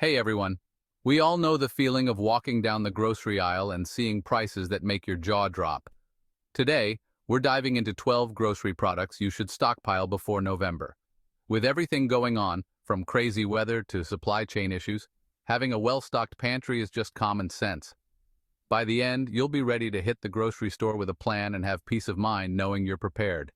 Hey everyone. We all know the feeling of walking down the grocery aisle and seeing prices that make your jaw drop. Today, we're diving into 12 grocery products you should stockpile before November. With everything going on, from crazy weather to supply chain issues, having a well-stocked pantry is just common sense. By the end, you'll be ready to hit the grocery store with a plan and have peace of mind knowing you're prepared.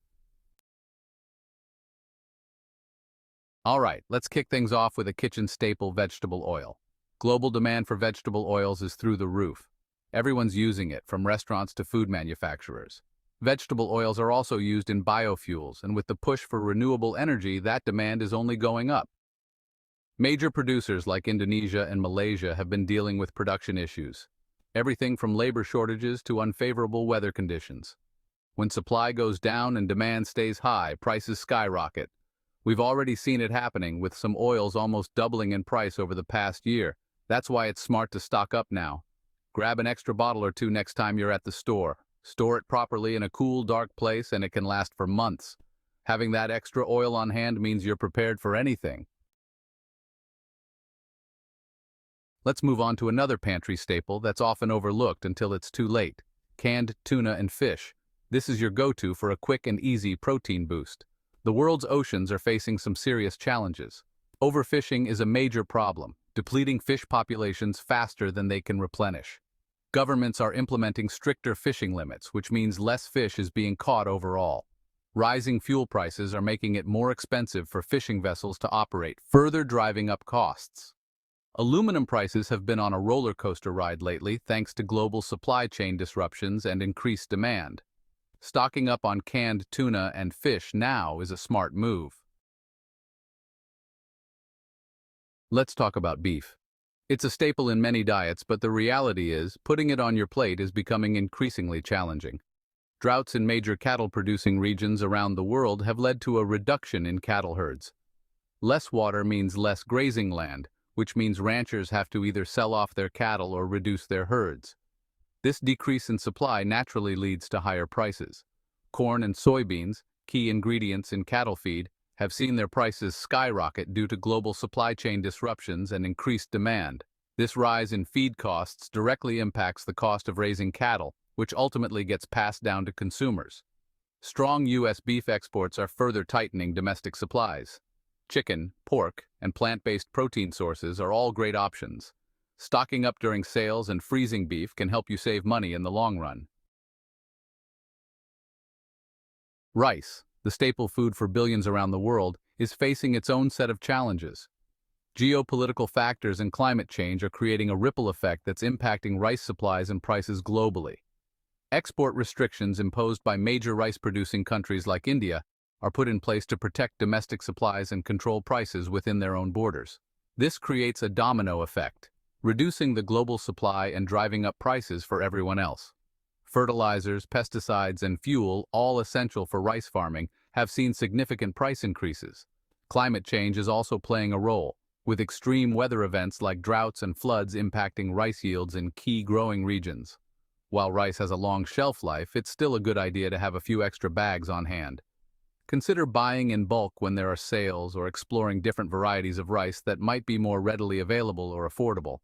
All right, let's kick things off with a kitchen staple, vegetable oil. Global demand for vegetable oils is through the roof. Everyone's using it, from restaurants to food manufacturers. Vegetable oils are also used in biofuels, and with the push for renewable energy, that demand is only going up. Major producers like Indonesia and Malaysia have been dealing with production issues. Everything from labor shortages to unfavorable weather conditions. When supply goes down and demand stays high, prices skyrocket. We've already seen it happening, with some oils almost doubling in price over the past year. That's why it's smart to stock up now. Grab an extra bottle or two next time you're at the store. Store it properly in a cool, dark place and it can last for months. Having that extra oil on hand means you're prepared for anything. Let's move on to another pantry staple that's often overlooked until it's too late. Canned tuna and fish. This is your go-to for a quick and easy protein boost. The world's oceans are facing some serious challenges. Overfishing is a major problem, depleting fish populations faster than they can replenish. Governments are implementing stricter fishing limits, which means less fish is being caught overall. Rising fuel prices are making it more expensive for fishing vessels to operate, further driving up costs. Aluminum prices have been on a roller coaster ride lately thanks to global supply chain disruptions and increased demand. Stocking up on canned tuna and fish now is a smart move. Let's talk about beef. It's a staple in many diets, but the reality is, putting it on your plate is becoming increasingly challenging. Droughts in major cattle-producing regions around the world have led to a reduction in cattle herds. Less water means less grazing land, which means ranchers have to either sell off their cattle or reduce their herds. This decrease in supply naturally leads to higher prices. Corn and soybeans, key ingredients in cattle feed, have seen their prices skyrocket due to global supply chain disruptions and increased demand. This rise in feed costs directly impacts the cost of raising cattle, which ultimately gets passed down to consumers. Strong U.S. beef exports are further tightening domestic supplies. Chicken, pork, and plant-based protein sources are all great options. Stocking up during sales and freezing beef can help you save money in the long run. Rice, the staple food for billions around the world, is facing its own set of challenges. Geopolitical factors and climate change are creating a ripple effect that's impacting rice supplies and prices globally. Export restrictions imposed by major rice-producing countries like India are put in place to protect domestic supplies and control prices within their own borders. This creates a domino effect, reducing the global supply and driving up prices for everyone else. Fertilizers, pesticides, and fuel, all essential for rice farming, have seen significant price increases. Climate change is also playing a role, with extreme weather events like droughts and floods impacting rice yields in key growing regions. While rice has a long shelf life, it's still a good idea to have a few extra bags on hand. Consider buying in bulk when there are sales or exploring different varieties of rice that might be more readily available or affordable.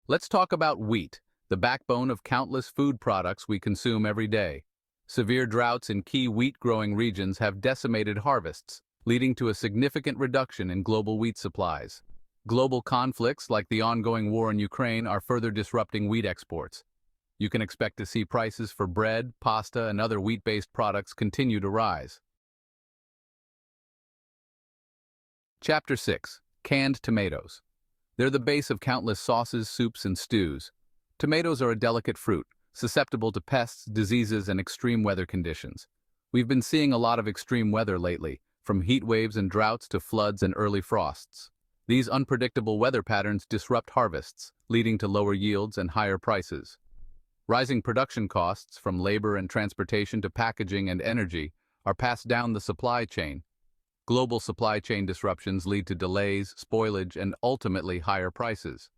Let's talk about wheat, the backbone of countless food products we consume every day. Severe droughts in key wheat-growing regions have decimated harvests, leading to a significant reduction in global wheat supplies. Global conflicts like the ongoing war in Ukraine are further disrupting wheat exports. You can expect to see prices for bread, pasta, and other wheat-based products continue to rise. Chapter 6. Canned tomatoes. They're the base of countless sauces, soups, and stews. Tomatoes are a delicate fruit, susceptible to pests, diseases, and extreme weather conditions. We've been seeing a lot of extreme weather lately, from heat waves and droughts to floods and early frosts. These unpredictable weather patterns disrupt harvests, leading to lower yields and higher prices. Rising production costs, from labor and transportation to packaging and energy, are passed down the supply chain. Global supply chain disruptions lead to delays, spoilage, and ultimately higher prices.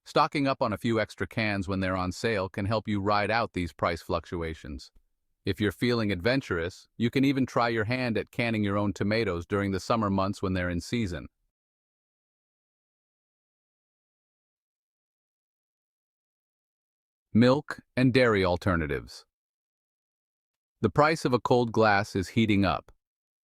Stocking up on a few extra cans when they're on sale can help you ride out these price fluctuations. If you're feeling adventurous, you can even try your hand at canning your own tomatoes during the summer months when they're in season. Milk and dairy alternatives. The price of a cold glass is heating up.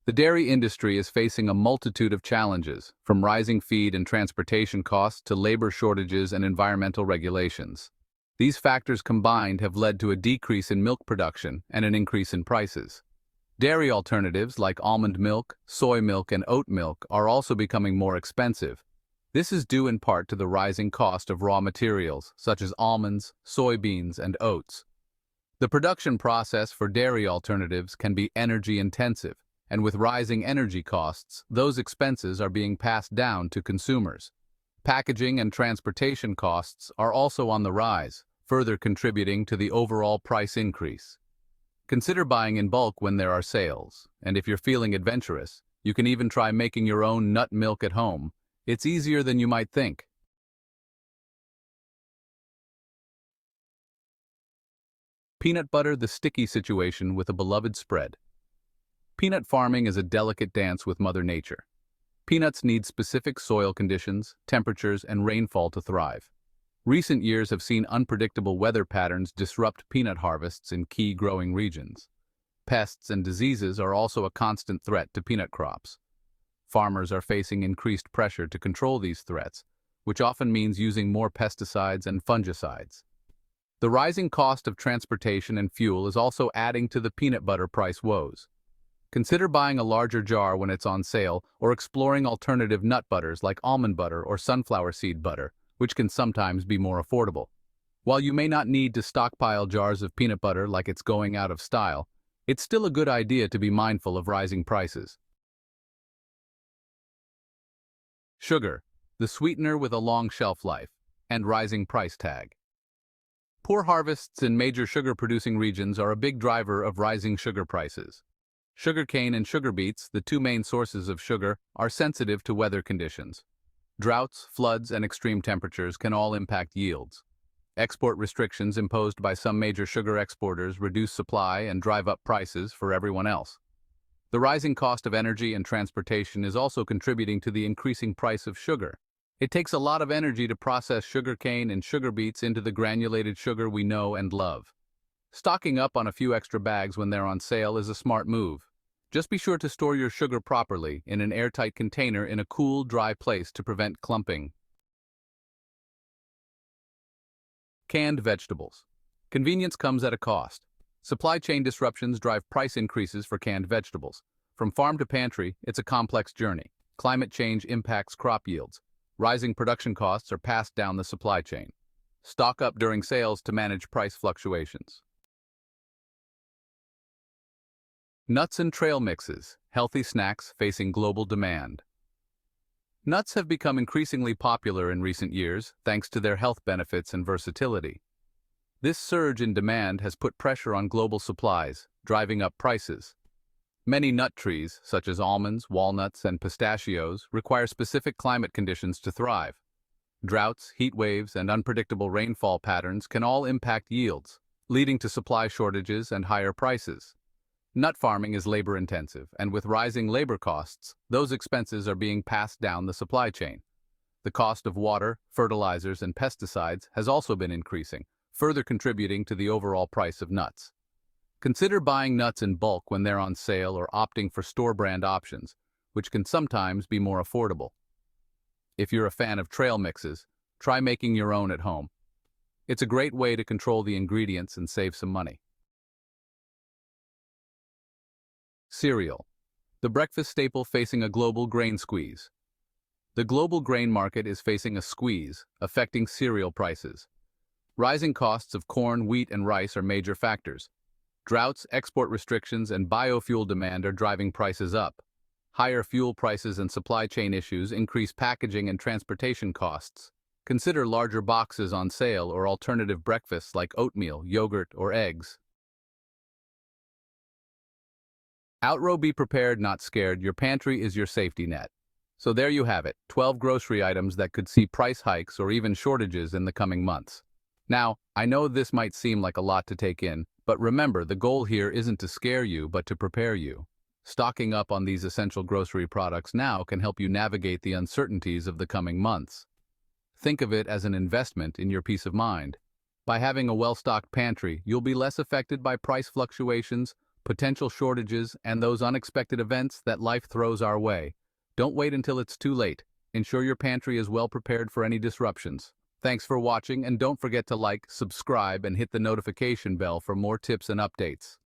The dairy industry is facing a multitude of challenges, from rising feed and transportation costs to labor shortages and environmental regulations. These factors combined have led to a decrease in milk production and an increase in prices. Dairy alternatives like almond milk, soy milk, and oat milk are also becoming more expensive. This is due in part to the rising cost of raw materials such as almonds, soybeans, and oats. The production process for dairy alternatives can be energy intensive, and with rising energy costs, those expenses are being passed down to consumers. Packaging and transportation costs are also on the rise, further contributing to the overall price increase. Consider buying in bulk when there are sales, and if you're feeling adventurous, you can even try making your own nut milk at home. It's easier than you might think. Peanut butter, the sticky situation with a beloved spread. Peanut farming is a delicate dance with Mother Nature. Peanuts need specific soil conditions, temperatures, and rainfall to thrive. Recent years have seen unpredictable weather patterns disrupt peanut harvests in key growing regions. Pests and diseases are also a constant threat to peanut crops. Farmers are facing increased pressure to control these threats, which often means using more pesticides and fungicides. The rising cost of transportation and fuel is also adding to the peanut butter price woes. Consider buying a larger jar when it's on sale or exploring alternative nut butters like almond butter or sunflower seed butter, which can sometimes be more affordable. While you may not need to stockpile jars of peanut butter like it's going out of style, it's still a good idea to be mindful of rising prices. Sugar, the sweetener with a long shelf life, and rising price tag. Poor harvests in major sugar-producing regions are a big driver of rising sugar prices. Sugarcane and sugar beets, the two main sources of sugar, are sensitive to weather conditions. Droughts, floods, and extreme temperatures can all impact yields. Export restrictions imposed by some major sugar exporters reduce supply and drive up prices for everyone else. The rising cost of energy and transportation is also contributing to the increasing price of sugar. It takes a lot of energy to process sugarcane and sugar beets into the granulated sugar we know and love. Stocking up on a few extra bags when they're on sale is a smart move. Just be sure to store your sugar properly in an airtight container in a cool, dry place to prevent clumping. Canned vegetables. Convenience comes at a cost. Supply chain disruptions drive price increases for canned vegetables. From farm to pantry, it's a complex journey. Climate change impacts crop yields. Rising production costs are passed down the supply chain. Stock up during sales to manage price fluctuations. Nuts and trail mixes, healthy snacks facing global demand. Nuts have become increasingly popular in recent years thanks to their health benefits and versatility. This surge in demand has put pressure on global supplies, driving up prices. Many nut trees, such as almonds, walnuts, and pistachios, require specific climate conditions to thrive. Droughts, heat waves, and unpredictable rainfall patterns can all impact yields, leading to supply shortages and higher prices. Nut farming is labor-intensive, and with rising labor costs, those expenses are being passed down the supply chain. The cost of water, fertilizers, and pesticides has also been increasing, further contributing to the overall price of nuts. Consider buying nuts in bulk when they're on sale or opting for store-brand options, which can sometimes be more affordable. If you're a fan of trail mixes, try making your own at home. It's a great way to control the ingredients and save some money. Cereal, the breakfast staple facing a global grain squeeze. The global grain market is facing a squeeze, affecting cereal prices. Rising costs of corn, wheat, and rice are major factors. Droughts, export restrictions, and biofuel demand are driving prices up. Higher fuel prices and supply chain issues increase packaging and transportation costs. Consider larger boxes on sale or alternative breakfasts like oatmeal, yogurt, or eggs. Outrow, be prepared, not scared. Your pantry is your safety net. So there you have it, 12 grocery items that could see price hikes or even shortages in the coming months. Now, I know this might seem like a lot to take in, but remember, the goal here isn't to scare you, but to prepare you. Stocking up on these essential grocery products now can help you navigate the uncertainties of the coming months. Think of it as an investment in your peace of mind. By having a well-stocked pantry, you'll be less affected by price fluctuations, potential shortages, and those unexpected events that life throws our way. Don't wait until it's too late. Ensure your pantry is well prepared for any disruptions. Thanks for watching, and don't forget to like, subscribe, and hit the notification bell for more tips and updates.